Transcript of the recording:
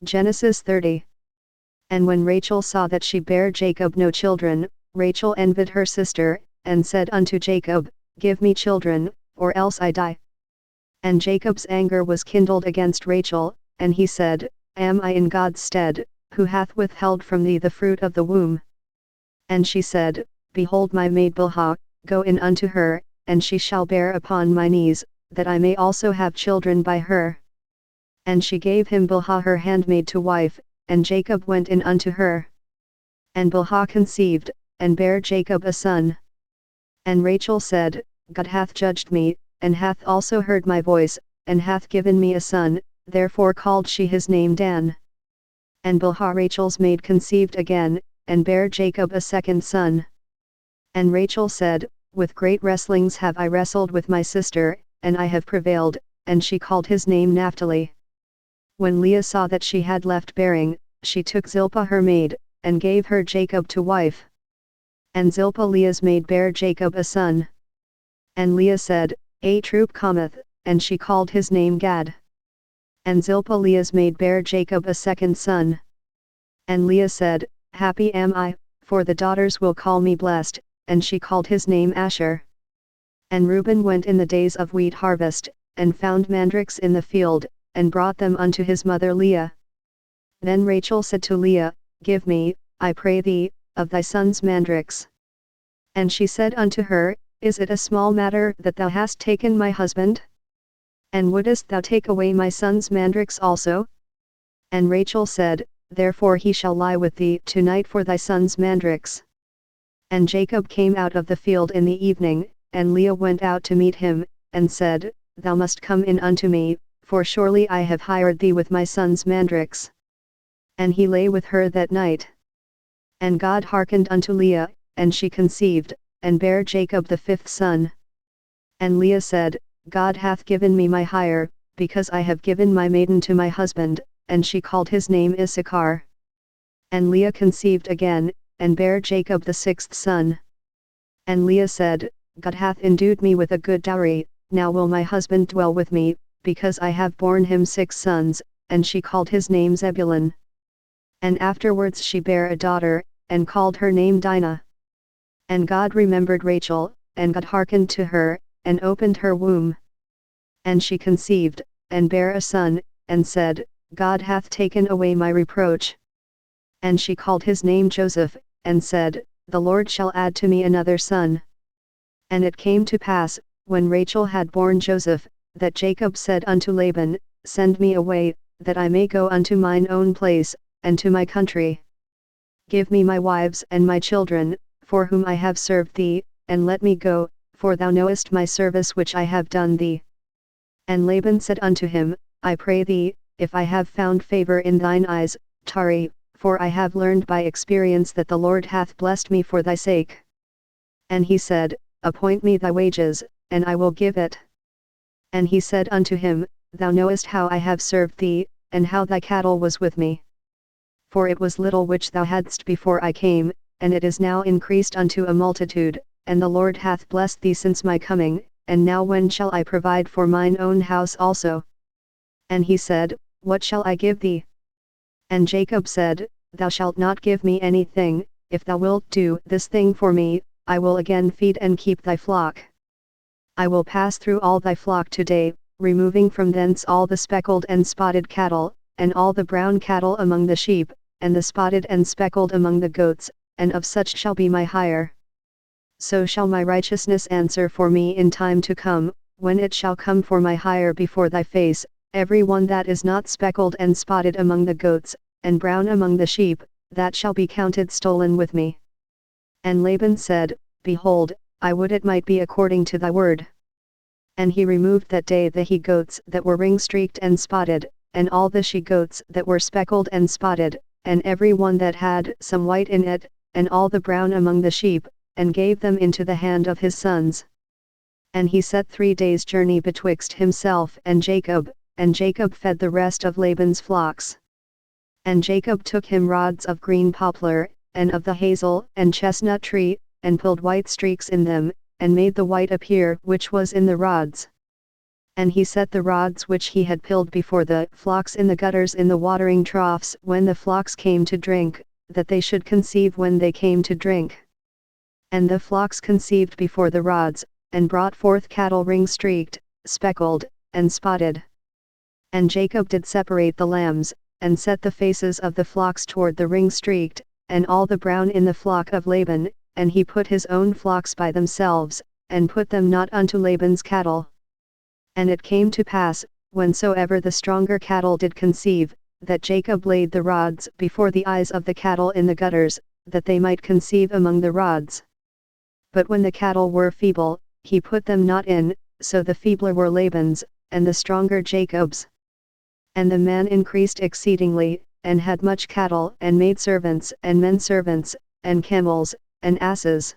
Genesis 30. And when Rachel saw that she bare Jacob no children, Rachel envied her sister, and said unto Jacob, Give me children, or else I die. And Jacob's anger was kindled against Rachel, and he said, Am I in God's stead, who hath withheld from thee the fruit of the womb? And she said, Behold my maid Bilhah, go in unto her, and she shall bear upon my knees, that I may also have children by her. And she gave him Bilhah her handmaid to wife, and Jacob went in unto her. And Bilhah conceived, and bare Jacob a son. And Rachel said, God hath judged me, and hath also heard my voice, and hath given me a son, therefore called she his name Dan. And Bilhah Rachel's maid conceived again, and bare Jacob a second son. And Rachel said, With great wrestlings have I wrestled with my sister, and I have prevailed, and she called his name Naphtali. When Leah saw that she had left bearing, she took Zilpah her maid, and gave her Jacob to wife. And Zilpah Leah's maid bare Jacob a son. And Leah said, A troop cometh, and she called his name Gad. And Zilpah Leah's maid bare Jacob a second son. And Leah said, Happy am I, for the daughters will call me blessed, and she called his name Asher. And Reuben went in the days of wheat harvest, and found mandrakes in the field, and brought them unto his mother Leah. Then Rachel said to Leah, Give me, I pray thee, of thy son's mandrakes. And she said unto her, Is it a small matter that thou hast taken my husband? And wouldest thou take away my son's mandrakes also? And Rachel said, Therefore he shall lie with thee tonight for thy son's mandrakes. And Jacob came out of the field in the evening, and Leah went out to meet him, and said, Thou must come in unto me, for surely I have hired thee with my son's mandrakes. And he lay with her that night. And God hearkened unto Leah, and she conceived, and bare Jacob the fifth son. And Leah said, God hath given me my hire, because I have given my maiden to my husband, and she called his name Issachar. And Leah conceived again, and bare Jacob the sixth son. And Leah said, God hath endued me with a good dowry, now will my husband dwell with me, because I have borne him 6 sons, and she called his name Zebulun. And afterwards she bare a daughter, and called her name Dinah. And God remembered Rachel, and God hearkened to her, and opened her womb. And she conceived, and bare a son, and said, God hath taken away my reproach. And she called his name Joseph, and said, The Lord shall add to me another son. And it came to pass, when Rachel had borne Joseph, that Jacob said unto Laban, Send me away, that I may go unto mine own place, and to my country. Give me my wives and my children, for whom I have served thee, and let me go, for thou knowest my service which I have done thee. And Laban said unto him, I pray thee, if I have found favor in thine eyes, tarry, for I have learned by experience that the Lord hath blessed me for thy sake. And he said, Appoint me thy wages, and I will give it. And he said unto him, Thou knowest how I have served thee, and how thy cattle was with me. For it was little which thou hadst before I came, and it is now increased unto a multitude, and the Lord hath blessed thee since my coming, and now when shall I provide for mine own house also? And he said, What shall I give thee? And Jacob said, Thou shalt not give me anything, if thou wilt do this thing for me, I will again feed and keep thy flock. I will pass through all thy flock today, removing from thence all the speckled and spotted cattle, and all the brown cattle among the sheep, and the spotted and speckled among the goats, and of such shall be my hire. So shall my righteousness answer for me in time to come, when it shall come for my hire before thy face, every one that is not speckled and spotted among the goats, and brown among the sheep, that shall be counted stolen with me. And Laban said, Behold, I would it might be according to thy word. And he removed that day the he-goats that were ring-streaked and spotted, and all the she-goats that were speckled and spotted, and every one that had some white in it, and all the brown among the sheep, and gave them into the hand of his sons. And he set 3 days' journey betwixt himself and Jacob fed the rest of Laban's flocks. And Jacob took him rods of green poplar, and of the hazel and chestnut tree, and pulled white streaks in them, and made the white appear which was in the rods. And he set the rods which he had pilled before the flocks in the gutters in the watering troughs when the flocks came to drink, that they should conceive when they came to drink. And the flocks conceived before the rods, and brought forth cattle ring-streaked, speckled, and spotted. And Jacob did separate the lambs, and set the faces of the flocks toward the ring-streaked, and all the brown in the flock of Laban, and he put his own flocks by themselves, and put them not unto Laban's cattle. And it came to pass, whensoever the stronger cattle did conceive, that Jacob laid the rods before the eyes of the cattle in the gutters, that they might conceive among the rods. But when the cattle were feeble, he put them not in, so the feebler were Laban's, and the stronger Jacob's. And the man increased exceedingly, and had much cattle and maidservants and menservants, and camels, and asses.